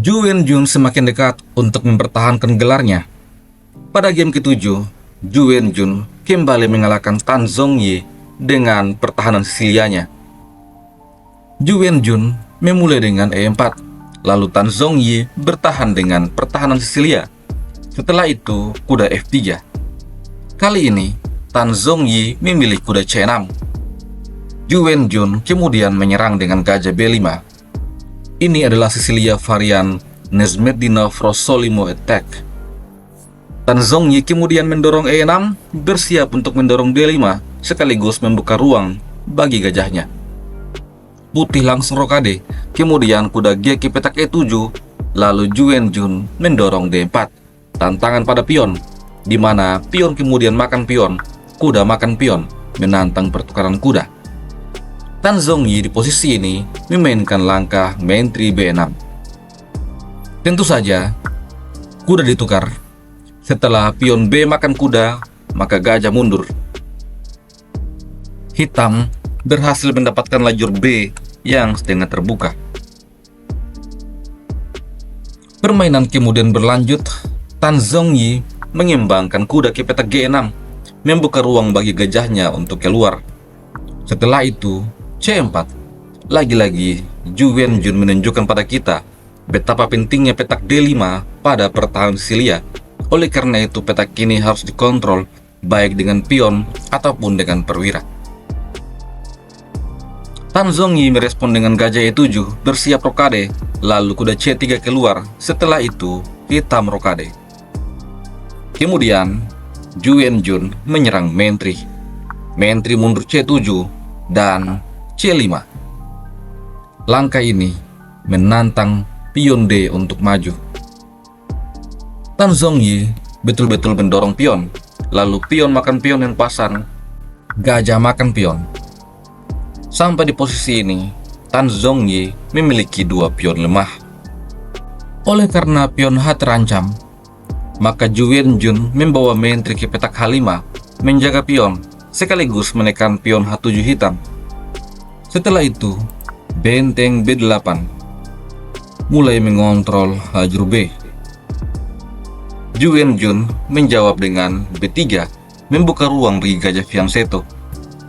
Ju Wenjun semakin dekat untuk mempertahankan gelarnya. Pada game ke-7, Ju Wenjun kembali mengalahkan Tan Zhongyi dengan pertahanan Sisilianya. Ju Wenjun memulai dengan E4, lalu Tan Zhongyi bertahan dengan pertahanan Sisilia. Setelah itu, kuda F3. Kali ini, Tan Zhongyi memilih kuda C6. Ju Wenjun kemudian menyerang dengan gajah B5. Ini adalah Sisilia varian Nesmedinov Rossolimo attack. Tan Zhongyi kemudian mendorong E6, bersiap untuk mendorong D5, sekaligus membuka ruang bagi gajahnya. Putih langsung rokade, kemudian kuda G ke petak E7, lalu Ju Wenjun mendorong D4, tantangan pada pion, di mana pion kemudian makan pion, kuda makan pion, menantang pertukaran kuda. Tan Zhongyi di posisi ini memainkan langkah main 3 B6. Tentu saja, kuda ditukar. Setelah pion B makan kuda, maka gajah mundur. Hitam berhasil mendapatkan lajur B yang setengah terbuka. Permainan kemudian berlanjut. Tan Zhongyi mengembangkan kuda ke petak G6, membuka ruang bagi gajahnya untuk keluar. Setelah itu, C4. Lagi-lagi, Ju Wenjun menunjukkan pada kita betapa pentingnya petak D5 pada pertahanan Sisilia. Oleh karena itu, petak ini harus dikontrol baik dengan pion ataupun dengan perwira. Tan Zhongyi merespon dengan gajah E7, bersiap rokade, lalu kuda C3 keluar. Setelah itu, hitam rokade. Kemudian, Ju Wenjun menyerang main 3. Main 3 mundur C7 dan C5. Langkah ini menantang pion D untuk maju. Tan Zhongyi betul-betul mendorong pion, lalu pion makan pion dan pasang, gajah makan pion. Sampai di posisi ini, Tan Zhongyi memiliki 2 pion lemah. Oleh karena pion H terancam, maka Ju Wenjun membawa main 3 ke petak H5, menjaga pion, sekaligus menekan pion H7 hitam. Setelah itu, benteng B8 mulai mengontrol lajur B. Ju Wenjun menjawab dengan B3, membuka ruang bagi gajah fianchetto.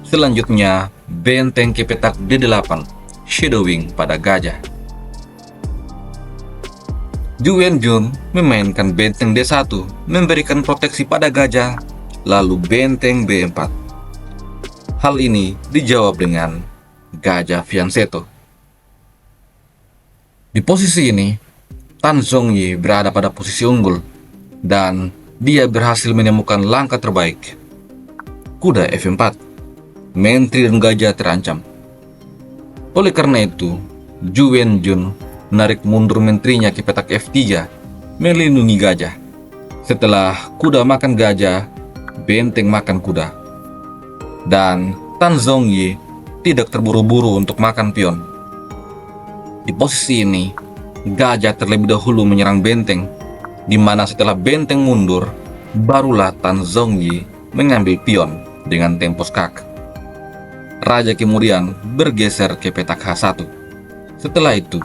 Selanjutnya, benteng ke petak D8, shadowing pada gajah. Ju Wenjun memainkan benteng D1, memberikan proteksi pada gajah, lalu benteng B4. Hal ini dijawab dengan gajah fianchetto. Di posisi ini, Tan Zhongyi berada pada posisi unggul, dan dia berhasil menemukan langkah terbaik. Kuda F4, menteri dan gajah terancam. Oleh karena itu, Ju Wenjun menarik mundur menterinya ke petak F3, melindungi gajah. Setelah kuda makan gajah, benteng makan kuda. Dan Tan Zhongyi tidak terburu-buru untuk makan pion. Di posisi ini, gajah terlebih dahulu menyerang benteng, di mana setelah benteng mundur, barulah Tan Zhongyi mengambil pion dengan tempo skak. Raja kemudian bergeser ke petak H1. Setelah itu,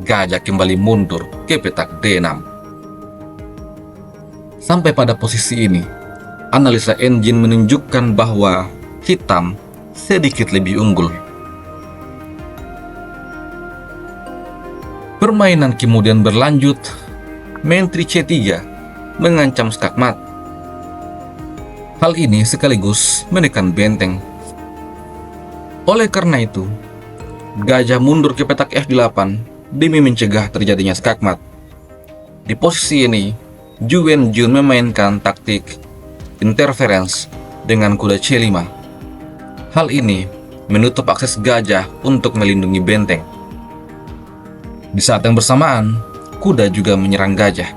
gajah kembali mundur ke petak D6. Sampai pada posisi ini, analisa engine menunjukkan bahwa hitam sedikit lebih unggul. Permainan kemudian berlanjut. Menteri C3 mengancam skakmat. Hal ini sekaligus menekan benteng. Oleh karena itu, gajah mundur ke petak F8 demi mencegah terjadinya skakmat. Di posisi ini, Ju Wenjun memainkan taktik interference dengan kuda C5. Hal ini menutup akses gajah untuk melindungi benteng. Di saat yang bersamaan, kuda juga menyerang gajah.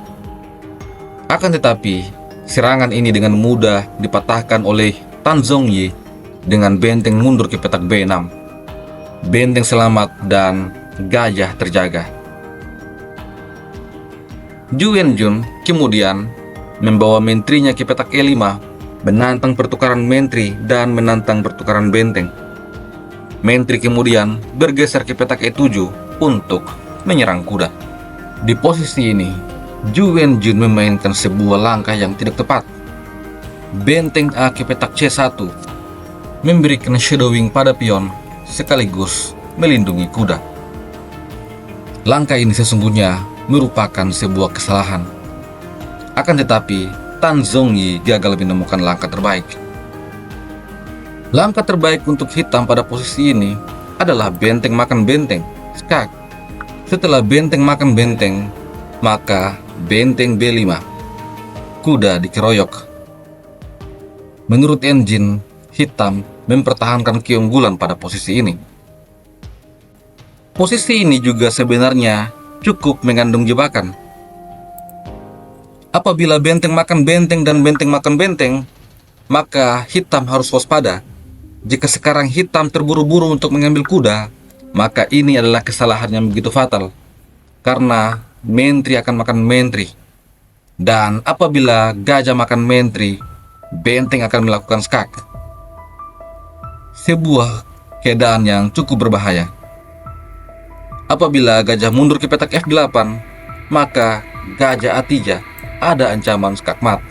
Akan tetapi, serangan ini dengan mudah dipatahkan oleh Tan Zhongyi dengan benteng mundur ke petak B6. Benteng selamat dan gajah terjaga. Ju Wenjun kemudian membawa menterinya ke petak E5, menantang pertukaran menteri dan menantang pertukaran benteng. Menteri kemudian bergeser ke petak E7 untuk menyerang kuda. Di posisi ini, Zhu Wenjun memainkan sebuah langkah yang tidak tepat. Benteng A ke petak C1 memberikan shadowing pada pion sekaligus melindungi kuda. Langkah ini sesungguhnya merupakan sebuah kesalahan. Akan tetapi, Tan Zhongyi gagal menemukan langkah terbaik. Langkah terbaik untuk hitam pada posisi ini adalah benteng makan benteng, skak. Setelah benteng makan benteng, maka benteng B5, kuda dikeroyok. Menurut engine, hitam mempertahankan keunggulan pada posisi ini. Posisi ini juga sebenarnya cukup mengandung jebakan. Apabila benteng makan benteng dan benteng makan benteng, maka hitam harus waspada. Jika sekarang hitam terburu-buru untuk mengambil kuda, maka ini adalah kesalahan yang begitu fatal. Karena mentri akan makan mentri. Dan apabila gajah makan mentri, benteng akan melakukan skak. Sebuah keadaan yang cukup berbahaya. Apabila gajah mundur ke petak F8, maka gajah A3 ada ancaman skak mat.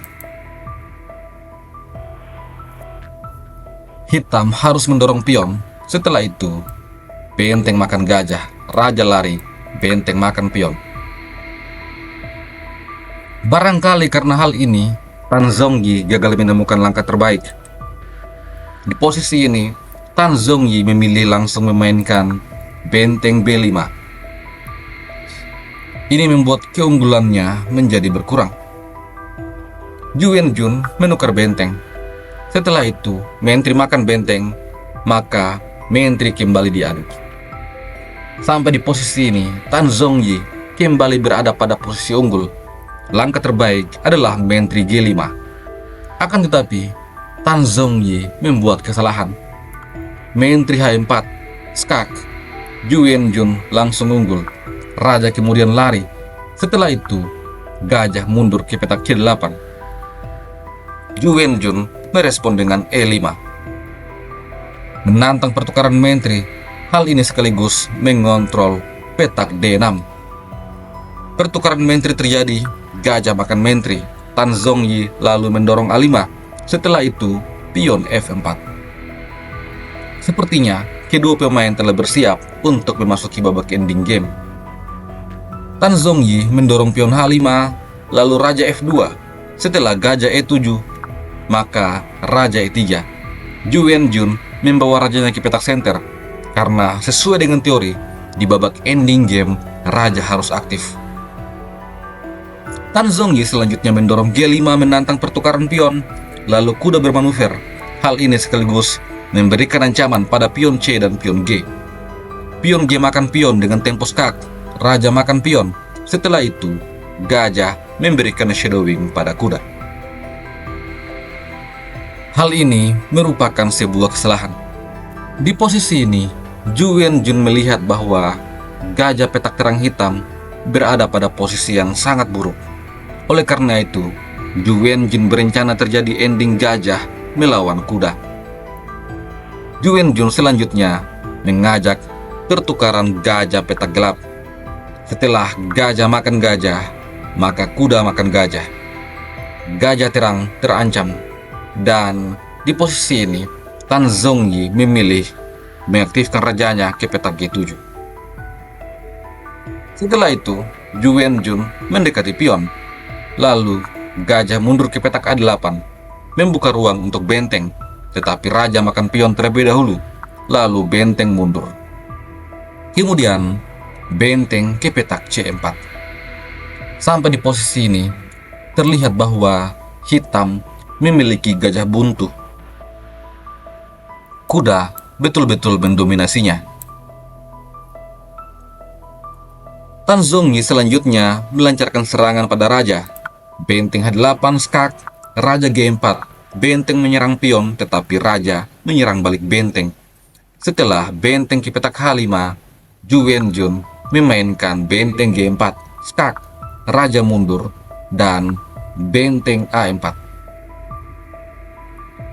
Hitam harus mendorong pion. Setelah itu, benteng makan gajah, raja lari, benteng makan pion. Barangkali karena hal ini, Tan Zhongyi gagal menemukan langkah terbaik. Di posisi ini, Tan Zhongyi memilih langsung memainkan benteng B5. Ini membuat keunggulannya menjadi berkurang. Zhu Wenjun menukar benteng. Setelah itu, mentri makan benteng, maka mentri kembali diaduk. Sampai di posisi ini, Tan Zhongyi kembali berada pada posisi unggul. Langkah terbaik adalah mentri G5. Akan tetapi, Tan Zhongyi membuat kesalahan. Mentri H4, skak. Zhu Wenjun langsung unggul. Raja kemudian lari. Setelah itu, gajah mundur ke petak C8. Zhu Wenjun merespon dengan E5. Menantang pertukaran mentri, hal ini sekaligus mengontrol petak D6. Pertukaran mentri terjadi, gajah makan mentri. Tan Zhongyi lalu mendorong A5. Setelah itu, pion F4. Sepertinya, kedua pemain telah bersiap untuk memasuki babak ending game. Tan Zhongyi mendorong pion H5, lalu raja F2. Setelah gajah E7, maka raja E3. Zhu Wenjun membawa rajanya ke petak center, karena sesuai dengan teori, di babak ending game, raja harus aktif. Tan Zhongyi selanjutnya mendorong G5 menantang pertukaran pion, lalu kuda bermanuver. Hal ini sekaligus memberikan ancaman pada pion C dan pion G. Pion G makan pion dengan tempo skak, raja makan pion. Setelah itu, gajah memberikan shadowing pada kuda. Hal ini merupakan sebuah kesalahan. Di posisi ini, Zhu Wenjun melihat bahwa gajah petak terang hitam berada pada posisi yang sangat buruk. Oleh karena itu, Zhu Wenjun berencana terjadi ending gajah melawan kuda. Zhu Wenjun selanjutnya mengajak pertukaran gajah petak gelap. Setelah gajah makan gajah, maka kuda makan gajah. Gajah terang terancam. Dan di posisi ini, Tan Zhongyi memilih mengaktifkan rajanya ke petak G7. Setelah itu, Zhu Wenjun mendekati pion. Lalu, gajah mundur ke petak A8, membuka ruang untuk benteng. Tetapi raja makan pion terlebih dahulu, lalu benteng mundur. Kemudian, benteng ke petak C4. Sampai di posisi ini, terlihat bahwa hitam memiliki gajah buntu. Kuda betul-betul mendominasinya. Tan Zhongyi selanjutnya melancarkan serangan pada raja. Benteng H8 skak, raja G4. Benteng menyerang pion, tetapi raja menyerang balik benteng. Setelah benteng ke petak H5, Zhu Wenjun memainkan benteng G4, skak, raja mundur, dan benteng A4.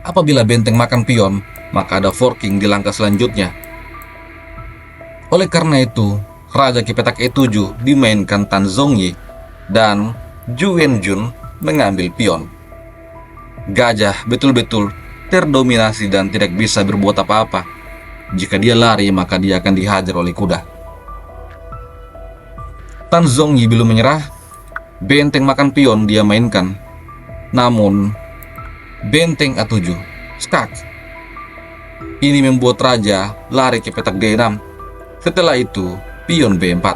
Apabila benteng makan pion, maka ada forking di langkah selanjutnya. Oleh karena itu, Raja ke petak E7 dimainkan Tan Zhongyi dan Zhu Wenjun mengambil pion. Gajah betul-betul terdominasi dan tidak bisa berbuat apa-apa. Jika dia lari, maka dia akan dihajar oleh kuda. Tan Zhongyi belum menyerah. Benteng makan pion dia mainkan. Namun, benteng A7 skak. Ini membuat raja lari ke petak D6. Setelah itu, pion B4.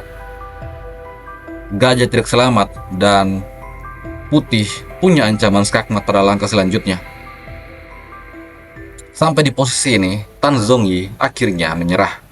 Gajah tidak selamat dan putih punya ancaman skakmat pada langkah selanjutnya. Sampai di posisi ini, Tan Zhongyi akhirnya menyerah.